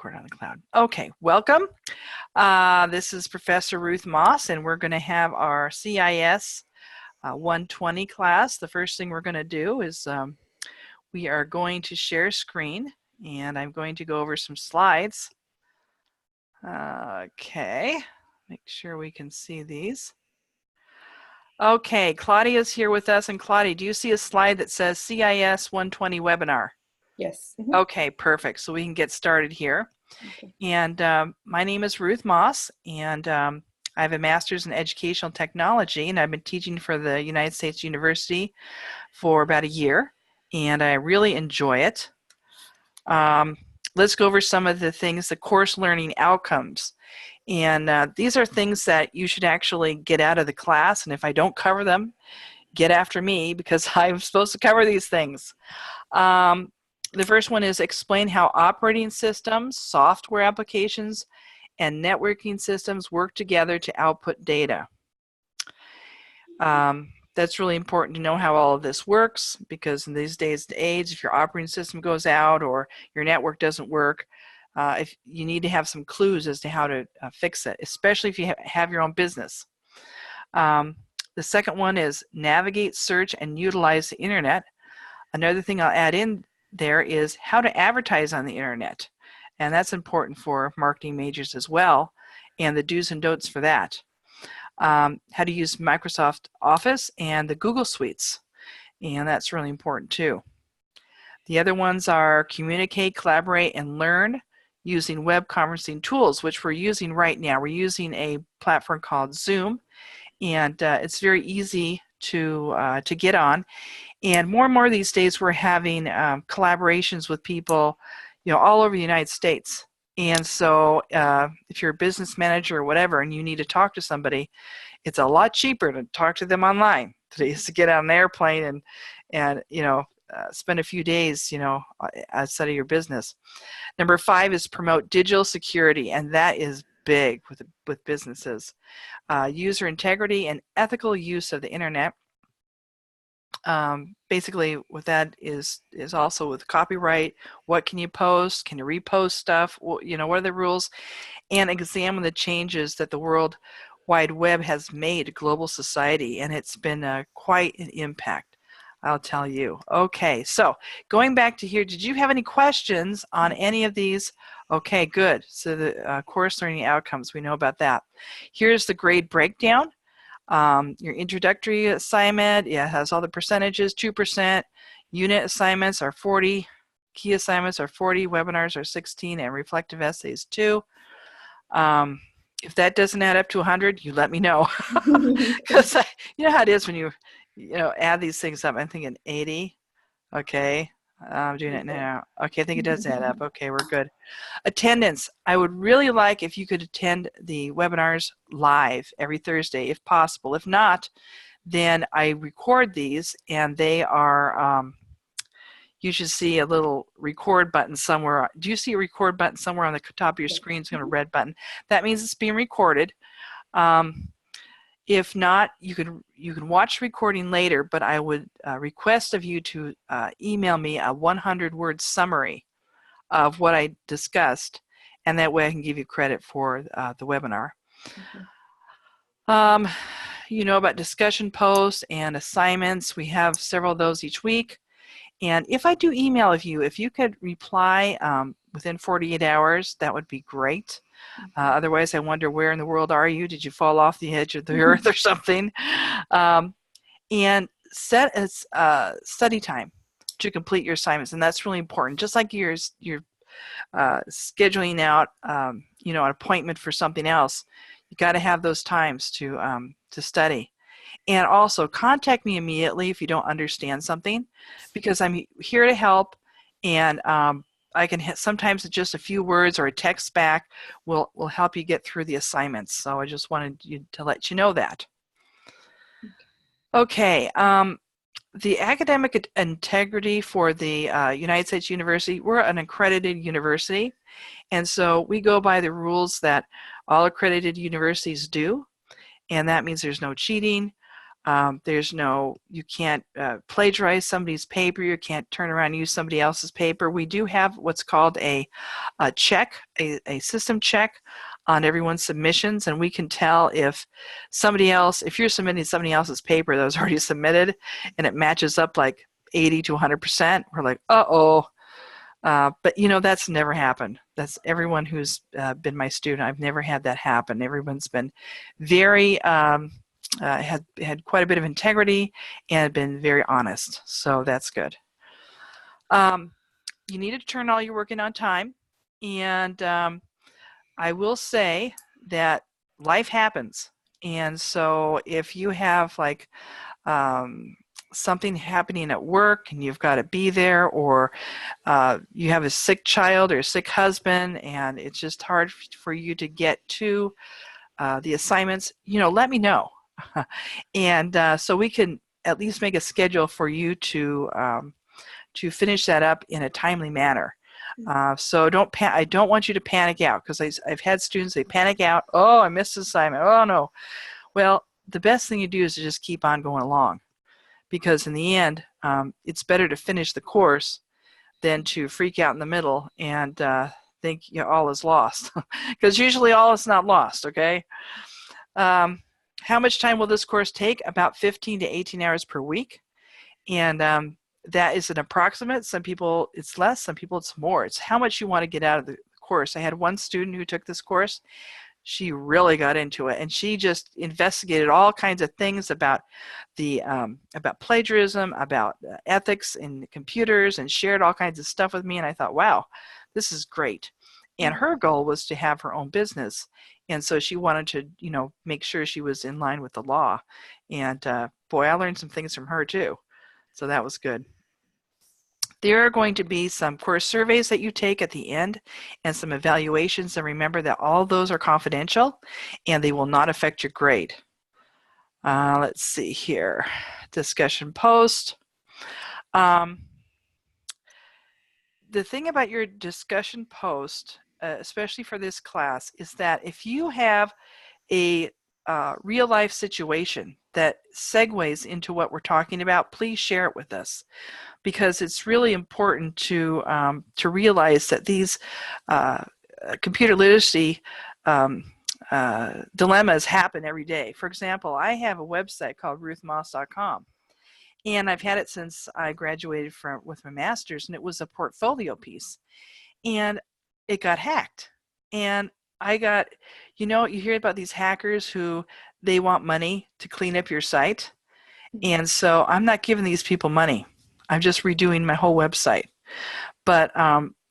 record on the cloud. Okay, welcome. This is Professor Ruth Maas, and we're going to have our CIS 120 class. The first thing we're going to do is we are going to share screen, and I'm going to go over some slides. Okay, make sure we can see these. Okay, Claudia's here with us, and Claudia, do you see a slide that says CIS 120 webinar? Yes. Mm-hmm. Okay, perfect. So we can get started here. Okay. And my name is Ruth Maas, and I have a master's in educational technology, and I've been teaching for the United States University for about a year, and I really enjoy it. Let's go over some of the things, the course learning outcomes. And these are things that you should actually get out of the class, and if I don't cover them, get after me because I'm supposed to cover these things. The first one is explain how operating systems, software applications, and networking systems work together to output data. That's really important to know how all of this works, because in these days and age, if your operating system goes out or your network doesn't work, if you need to have some clues as to how to fix it, especially if you have your own business. The second one is navigate, search, and utilize the internet. Another thing I'll add in there is how to advertise on the internet, and that's important for marketing majors as well, and the do's and don'ts for that. How to use Microsoft Office and the Google Suites, and that's really important too. The other ones are communicate, collaborate, and learn using web conferencing tools, which we're using right now. We're using a platform called Zoom, and it's very easy to get on. And more these days, we're having collaborations with people, all over the United States. And so if you're a business manager or whatever, and you need to talk to somebody, it's a lot cheaper to talk to them online than it is to get on an airplane and spend a few days, outside of your business. Number 5 is promote digital security, and that is big with businesses. User integrity and ethical use of the internet. Basically what that is also with copyright. What can you post? Can you repost stuff? What are the rules? And examine the changes that the World Wide Web has made to global society, and it's been quite an impact, I'll tell you. Okay, so going back to here, did you have any questions on any of these? Okay, good. So the course learning outcomes, we know about that. Here's the grade breakdown. Your introductory assignment, it has all the percentages, 2%. Unit assignments are 40. Key assignments are 40. Webinars are 16, and reflective essays 2. If that doesn't add up to 100, you let me know. Because you know how it is when you add these things up. I'm thinking 80. Okay, I'm doing it now. Okay, I think it does add up. Okay, we're good. Attendance. I would really like if you could attend the webinars live every Thursday, if possible. If not, then I record these, and they are, you should see a little record button somewhere. Do you see a record button somewhere on the top of your screen? It's got a red button. That means it's being recorded. If not, you can watch the recording later, but I would request of you to email me a 100-word summary of what I discussed, and that way I can give you credit for the webinar. Mm-hmm. You know about discussion posts and assignments. We have several of those each week. And if I do email you, if you could reply within 48 hours, that would be great. Otherwise, I wonder, where in the world are you? Did you fall off the edge of the earth or something? And set a study time to complete your assignments, and that's really important. Just like you're scheduling out, an appointment for something else, you got to have those times to study. And also contact me immediately if you don't understand something, because I'm here to help, and I can sometimes just a few words or a text back will help you get through the assignments. So I just wanted to let you know that. Okay. The academic integrity for the United States University, we're an accredited university, and so we go by the rules that all accredited universities do, and that means there's no cheating. You can't plagiarize somebody's paper. You can't turn around and use somebody else's paper. We do have what's called a check, a system check on everyone's submissions, and we can tell if you're submitting somebody else's paper that was already submitted, and it matches up like 80 to 100%, we're like, uh-oh. But that's never happened. That's everyone who's been my student. I've never had that happen. Everyone's been very had quite a bit of integrity and been very honest. So that's good. You need to turn all your work in on time, and I will say that life happens. And so if you have like something happening at work and you've got to be there, or you have a sick child or a sick husband and it's just hard for you to get to the assignments, let me know. And so we can at least make a schedule for you to finish that up in a timely manner. So I don't want you to panic out, because I've had students, they panic out. Oh, I missed the assignment. Oh no. Well, the best thing you do is to just keep on going along, because in the end, it's better to finish the course than to freak out in the middle and think all is lost, because usually all is not lost. Okay. How much time will this course take? About 15 to 18 hours per week. And that is an approximate. Some people it's less, some people it's more. It's how much you want to get out of the course. I had one student who took this course. She really got into it, and she just investigated all kinds of things about about plagiarism, about ethics in computers, and shared all kinds of stuff with me. And I thought, wow, this is great. And her goal was to have her own business, and so she wanted to, make sure she was in line with the law. And boy, I learned some things from her too, so that was good. There are going to be some course surveys that you take at the end and some evaluations, and remember that all those are confidential and they will not affect your grade. Let's see here. Discussion post. The thing about your discussion post, especially for this class, is that if you have a real life situation that segues into what we're talking about, please share it with us, because it's really important to realize that these computer literacy dilemmas happen every day. For example, I have a website called ruthmaas.com, and I've had it since I graduated with my master's, and it was a portfolio piece, and it got hacked. And I got, you hear about these hackers who they want money to clean up your site, and so I'm not giving these people money. I'm just redoing my whole website. But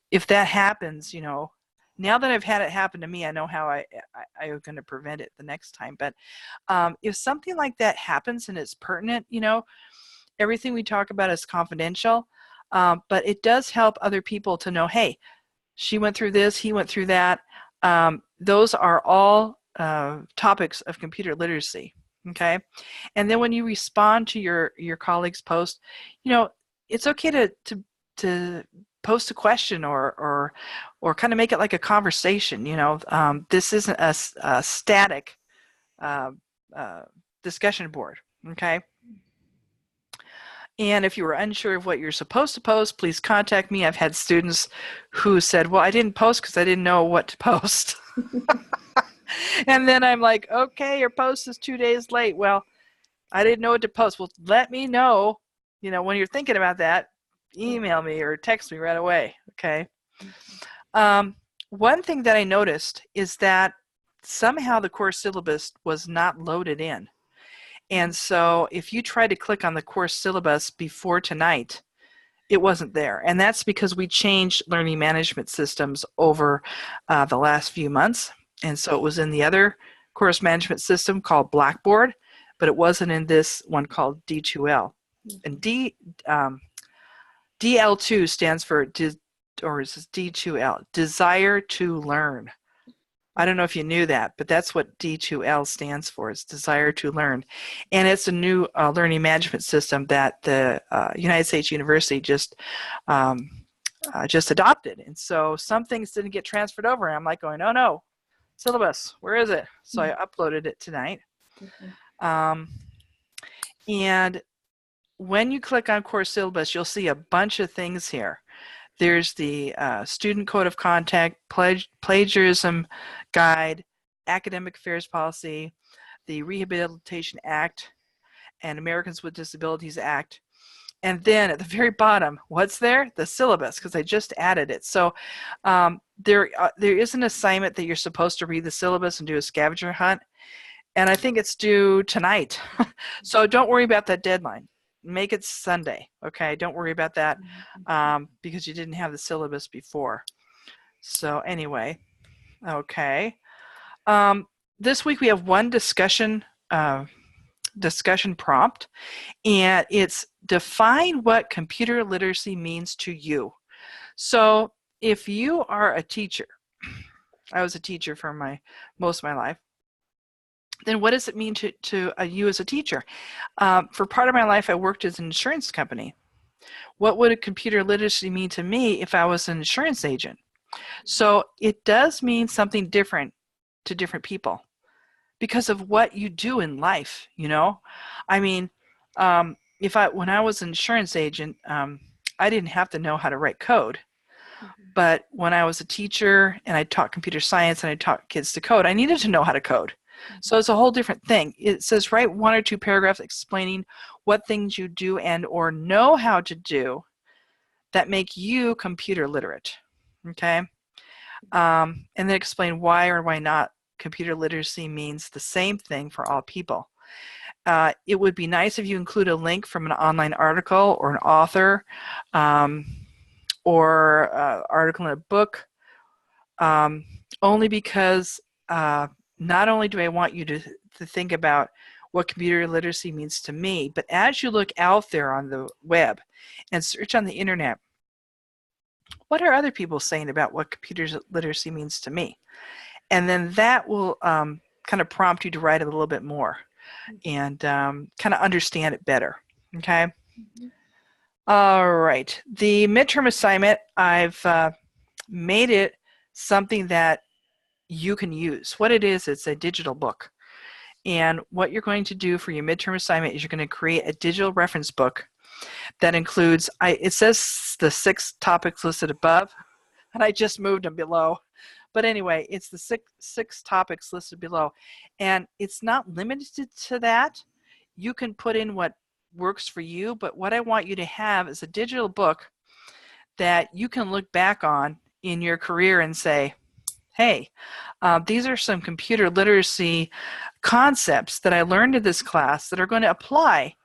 if that happens, now that I've had it happen to me, I know how I'm going to prevent it the next time. But if something like that happens and it's pertinent, everything we talk about is confidential. But it does help other people to know, hey, she went through this, he went through that. Those are all topics of computer literacy. Okay. And then when you respond to your colleague's post, it's okay to post a question or kind of make it like a conversation. This isn't a static discussion board. Okay. And if you were unsure of what you're supposed to post, please contact me. I've had students who said, well, I didn't post because I didn't know what to post. And then I'm like, okay, your post is 2 days late. Well, I didn't know what to post. Well, let me know, when you're thinking about that, email me or text me right away. Okay. One thing that I noticed is that somehow the course syllabus was not loaded in. And so if you try to click on the course syllabus before tonight, it wasn't there. And that's because we changed learning management systems over the last few months. And so it was in the other course management system called Blackboard, but it wasn't in this one called D2L. And DL2 stands for, or is this D2L? Desire to learn. I don't know if you knew that, but that's what D2L stands for. It's desire to learn. And it's a new learning management system that the United States University just adopted. And so some things didn't get transferred over. And I'm like going, oh no, syllabus, where is it? So I uploaded it tonight. And when you click on course syllabus, you'll see a bunch of things here. There's the student code of conduct, plagiarism guide, academic affairs policy, the Rehabilitation Act, and Americans with Disabilities Act. And then at the very bottom, what's there? The syllabus, because I just added it. So there is an assignment that you're supposed to read the syllabus and do a scavenger hunt. And I think it's due tonight. So don't worry about that deadline. Make it Sunday, okay? Don't worry about that because you didn't have the syllabus before. So anyway, okay. This week we have one discussion prompt, and it's define what computer literacy means to you. So if you are a teacher, I was a teacher for most of my life, then what does it mean to you as a teacher? For part of my life, I worked as an insurance company. What would a computer literacy mean to me if I was an insurance agent? So it does mean something different to different people because of what you do in life, you know? I mean, when I was an insurance agent, I didn't have to know how to write code. But when I was a teacher and I taught computer science and I taught kids to code, I needed to know how to code. So it's a whole different thing. It says write 1 or 2 paragraphs explaining what things you do and or know how to do that make you computer literate. Okay? And then explain why or why not computer literacy means the same thing for all people. It would be nice if you include a link from an online article or an author or article in a book, only because not only do I want you to think about what computer literacy means to me, but as you look out there on the web and search on the internet, what are other people saying about what computer literacy means to me? And then that will kind of prompt you to write a little bit more and kind of understand it better. Okay? All right. The midterm assignment, I've made it something that you can use. What it is, it's a digital book. And what you're going to do for your midterm assignment is you're going to create a digital reference book that includes, it says the 6 topics listed above, and I just moved them below. But anyway, it's the six topics listed below. And it's not limited to that. You can put in what works for you, but what I want you to have is a digital book that you can look back on in your career and say, hey, these are some computer literacy concepts that I learned in this class that are going to apply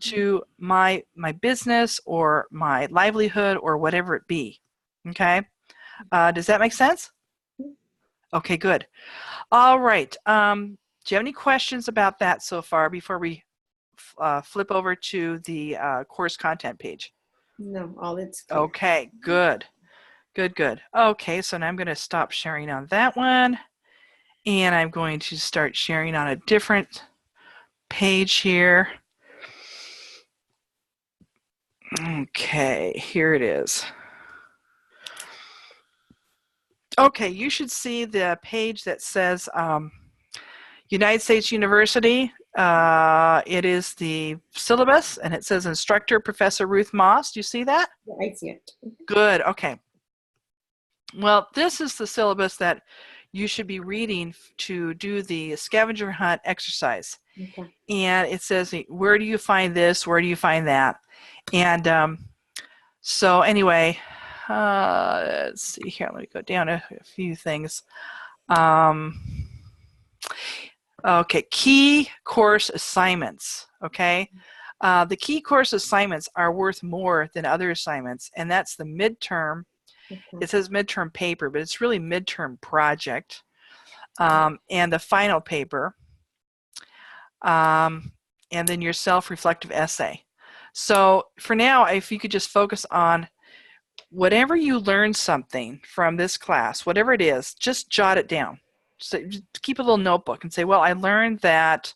to my business or my livelihood or whatever it be. Okay? Does that make sense? Okay, good. All right. Do you have any questions about that so far before we flip over to the course content page? No, all it's clear. Okay, good. Good. Okay, so now I'm going to stop sharing on that one. And I'm going to start sharing on a different page here. Okay, here it is. Okay, you should see the page that says United States University. It is the syllabus, and it says Instructor Professor Ruth Maas. Do you see that? Yeah, I see it. Good, okay. Well, this is the syllabus that you should be reading to do the scavenger hunt exercise. Okay. And it says, where do you find this? Where do you find that? And so anyway, let's see here. Let me go down a few things. Okay, key course assignments, okay? The key course assignments are worth more than other assignments, and that's the midterm. Okay. It says midterm paper, but it's really midterm project, and the final paper, and then your self-reflective essay. So for now, if you could just focus on whatever you learn something from this class, whatever it is, just jot it down. So just keep a little notebook and say, well, I learned that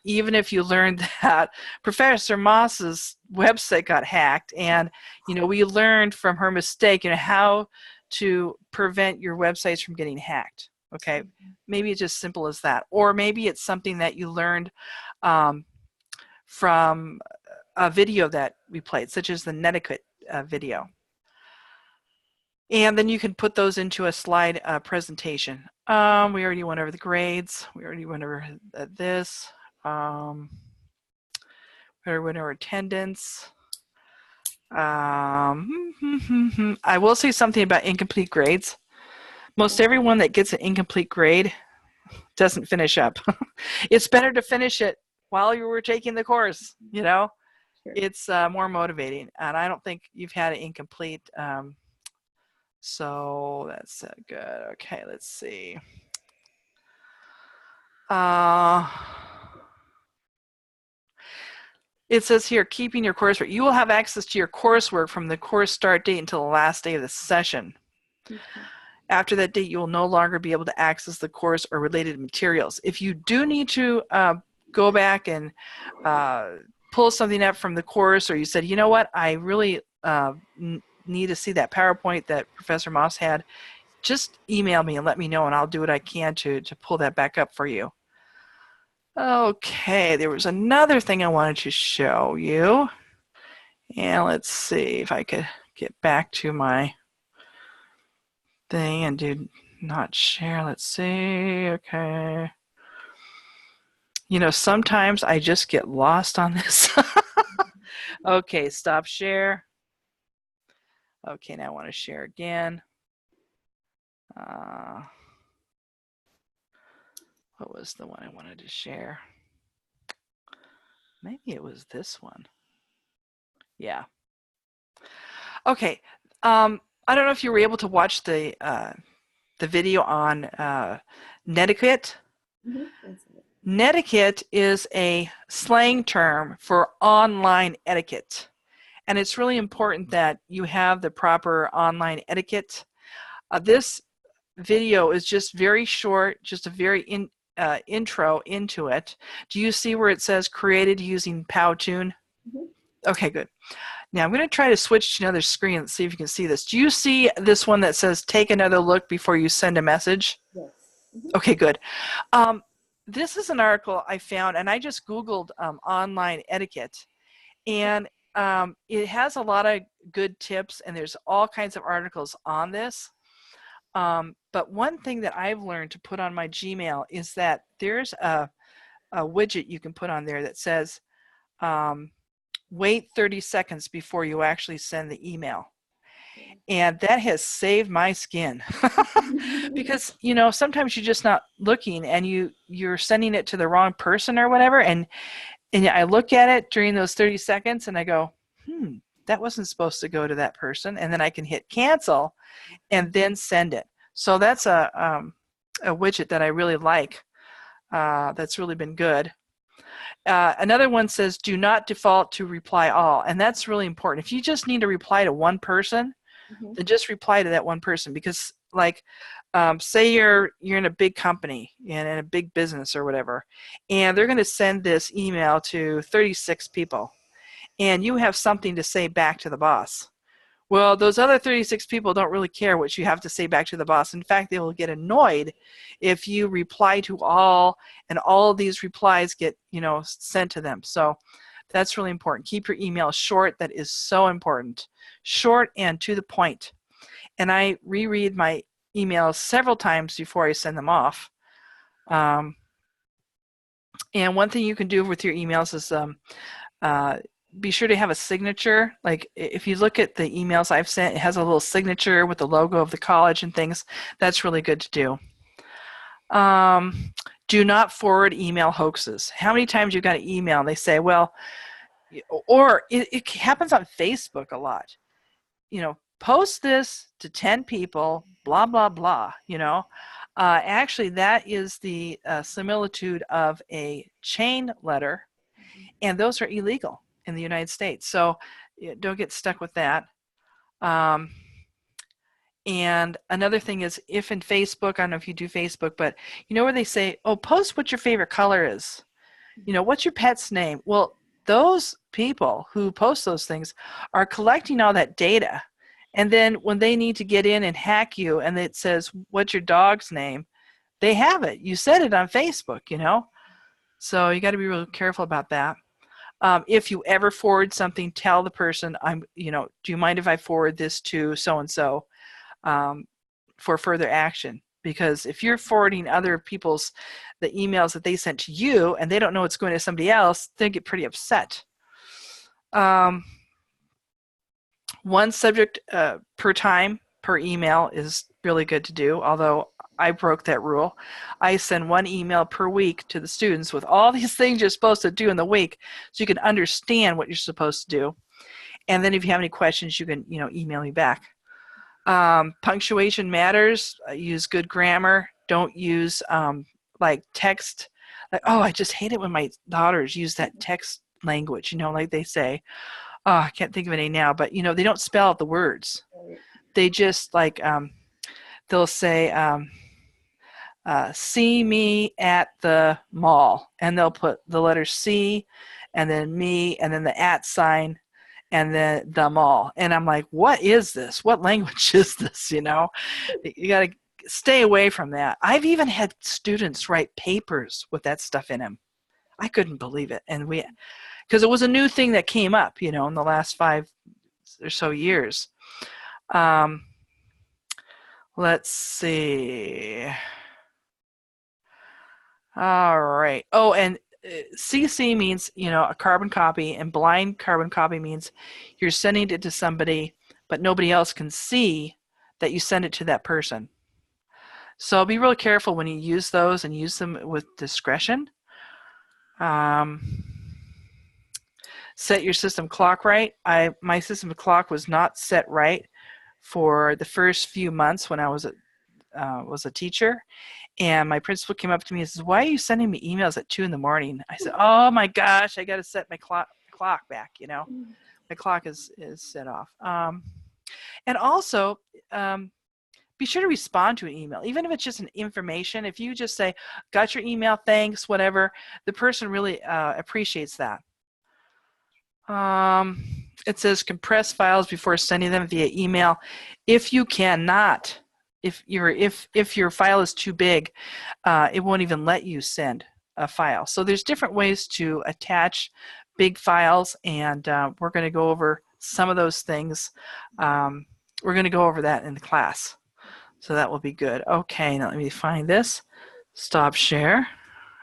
even if you learned that Professor Maas's website got hacked, and we learned from her mistake, how to prevent your websites from getting hacked. Okay, maybe it's just simple as that, or maybe it's something that you learned from a video that we played, such as the netiquette video. And then you can put those into a slide presentation. We already went over the grades. We already went over this. We already went over attendance. I will say something about incomplete grades. Most everyone that gets an incomplete grade doesn't finish up. It's better to finish it while you were taking the course, you know? Sure. It's more motivating. And I don't think you've had it incomplete. So that's good. Okay, let's see. It says here, keeping your coursework. You will have access to your coursework from the course start date until the last day of the session. After that date, you will no longer be able to access the course or related materials. If you do need to go back and pull something up from the course, or you said, you know what, I really need to see that PowerPoint that Professor Maas had, just email me and let me know, and I'll do what I can to pull that back up for you. Okay, there was another thing I wanted to show you. And let's see if I could get back to my thing and do not share. Let's see. Okay. You know, sometimes I just get lost on this. Okay, stop share. Okay, now I want to share again. What was the one I wanted to share? Maybe it was this one. Yeah. Okay. I don't know if you were able to watch the video on netiquette. Netiquette is a slang term for online etiquette. And it's really important that you have the proper online etiquette. This video is just very short, just a very intro into it. Do you see where it says created using Powtoon? Okay, good. Now I'm going to try to switch to another screen and see if you can see this. Do you see this one that says take another look before you send a message? Yes. Okay, good. This is an article I found, and I just Googled online etiquette. And it has a lot of good tips, and there's all kinds of articles on this. But one thing that I've learned to put on my Gmail is that there's a widget you can put on there that says, wait 30 seconds before you actually send the email. And that has saved my skin. Because, you know, sometimes you're just not looking and you're sending it to the wrong person or whatever. And I look at it during those 30 seconds and I go, that wasn't supposed to go to that person. And then I can hit cancel and then send it. So that's a widget that I really like. That's really been good. Another one says, do not default to reply all. And that's really important. If you just need to reply to one person, then just reply to that one person. Because like, say you're in a big company and in a big business or whatever, and they're going to send this email to 36 people, and you have something to say back to the boss. Well, those other 36 people don't really care what you have to say back to the boss. In fact, they will get annoyed if you reply to all, and all of these replies get, you know, sent to them. So that's really important. Keep your email short. That is so important. Short and to the point. And I reread my emails several times before I send them off. And one thing you can do with your emails is be sure to have a signature. Like if you look at the emails I've sent, it has a little signature with the logo of the college and things. That's really good to do. Do not forward email hoaxes. How many times you got an email and they say, well, or it happens on Facebook a lot. You know, post this to 10 people, blah, blah, blah, you know. Actually, that is the similitude of a chain letter, and those are illegal in the United States. So don't get stuck with that. And another thing is, if in Facebook, I don't know if you do Facebook, but you know where they say, oh, post what your favorite color is. You know, what's your pet's name? Well, those people who post those things are collecting all that data. And then when they need to get in and hack you and it says, what's your dog's name? They have it. You said it on Facebook, you know. So you got to be really careful about that. If you ever forward something, tell the person, do you mind if I forward this to so-and-so for further action? Because if you're forwarding other people's, the emails that they sent to you and they don't know it's going to somebody else, they get pretty upset. One subject per time per email is really good to do, although I broke that rule. I send one email per week to the students with all these things you're supposed to do in the week so you can understand what you're supposed to do. And then if you have any questions, you can email me back. Punctuation matters. Use good grammar. Don't use like text. Like, oh, I just hate it when my daughters use that text language, like they say. Oh, I can't think of any now, but they don't spell out the words. They just like they'll say see me at the mall, and they'll put the letter C and then me and then the at sign and then the mall. And I'm like, what is this? What language is this? You got to stay away from that. I've even had students write papers with that stuff in them. I couldn't believe it. And because it was a new thing that came up, in the last 5 or so years. Let's see. All right. Oh, and CC means, a carbon copy, and blind carbon copy means you're sending it to somebody, but nobody else can see that you send it to that person. So be really careful when you use those and use them with discretion. Set your system clock right. My system clock was not set right for the first few months when I was a teacher. And my principal came up to me and says, why are you sending me emails at 2 in the morning? I said, oh my gosh, I got to set my clock back, My clock is set off. And also, be sure to respond to an email, even if it's just an information. If you just say, got your email, thanks, whatever, the person really appreciates that. It says compress files before sending them via email. If you cannot, if your file is too big, it won't even let you send a file. So there's different ways to attach big files, and we're going to go over some of those things. We're going to go over that in the class. So that will be good. Okay, now let me find this. Stop share.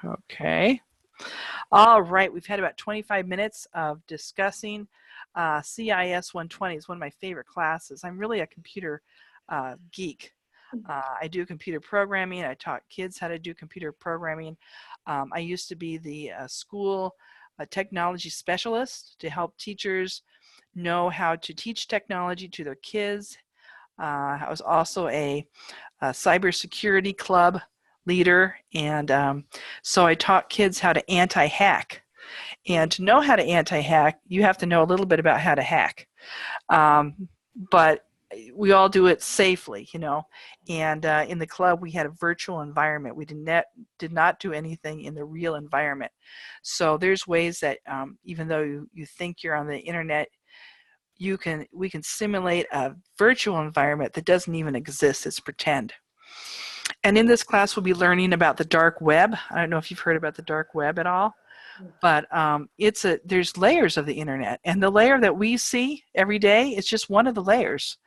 Okay. All right, we've had about 25 minutes of discussing CIS 120. It's one of my favorite classes. I'm really a computer geek. I do computer programming. I taught kids how to do computer programming. I used to be the school technology specialist to help teachers know how to teach technology to their kids. I was also a cybersecurity club leader, and so I taught kids how to anti-hack. And to know how to anti-hack, you have to know a little bit about how to hack. But we all do it safely, and in the club we had a virtual environment. We did not do anything in the real environment. So there's ways that even though you think you're on the internet, we can simulate a virtual environment that doesn't even exist. It's pretend. And in this class we'll be learning about the dark web. I don't know if you've heard about the dark web at all, but there's layers of the internet, and the layer that we see every day is just one of the layers.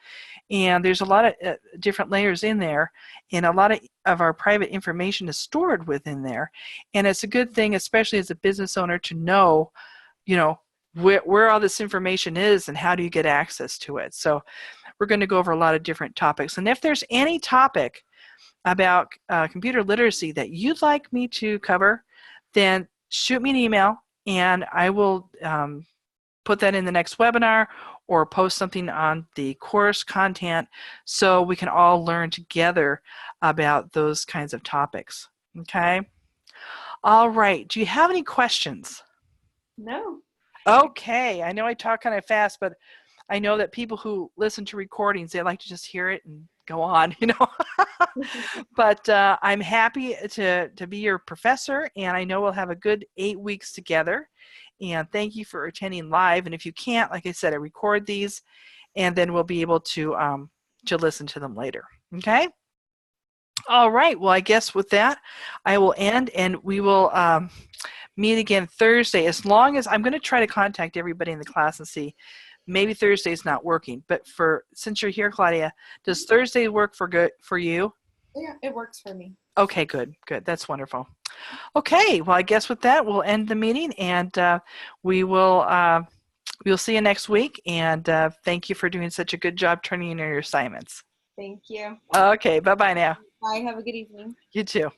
And there's a lot of different layers in there, and a lot of our private information is stored within there. And it's a good thing, especially as a business owner, to know, where all this information is and how do you get access to it. So we're going to go over a lot of different topics. And if there's any topic about computer literacy that you'd like me to cover, then shoot me an email, and I will put that in the next webinar or post something on the course content so we can all learn together about those kinds of topics. Okay? All right. Do you have any questions? No. Okay. I know I talk kind of fast, but I know that people who listen to recordings, they like to just hear it and go on, But I'm happy to be your professor, and I know we'll have a good 8 weeks together. And thank you for attending live. And if you can't, like I said, I record these, and then we'll be able to listen to them later. Okay? All right. Well, I guess with that, I will end, and we will meet again Thursday, as long as I'm going to try to contact everybody in the class and see. Maybe Thursday's not working, but since you're here, Claudia, does Thursday work for you? Yeah, it works for me. Okay, good. That's wonderful. Okay, well, I guess with that, we'll end the meeting, and we'll see you next week. And thank you for doing such a good job turning in your assignments. Thank you. Okay, bye-bye now. Bye. Have a good evening. You too.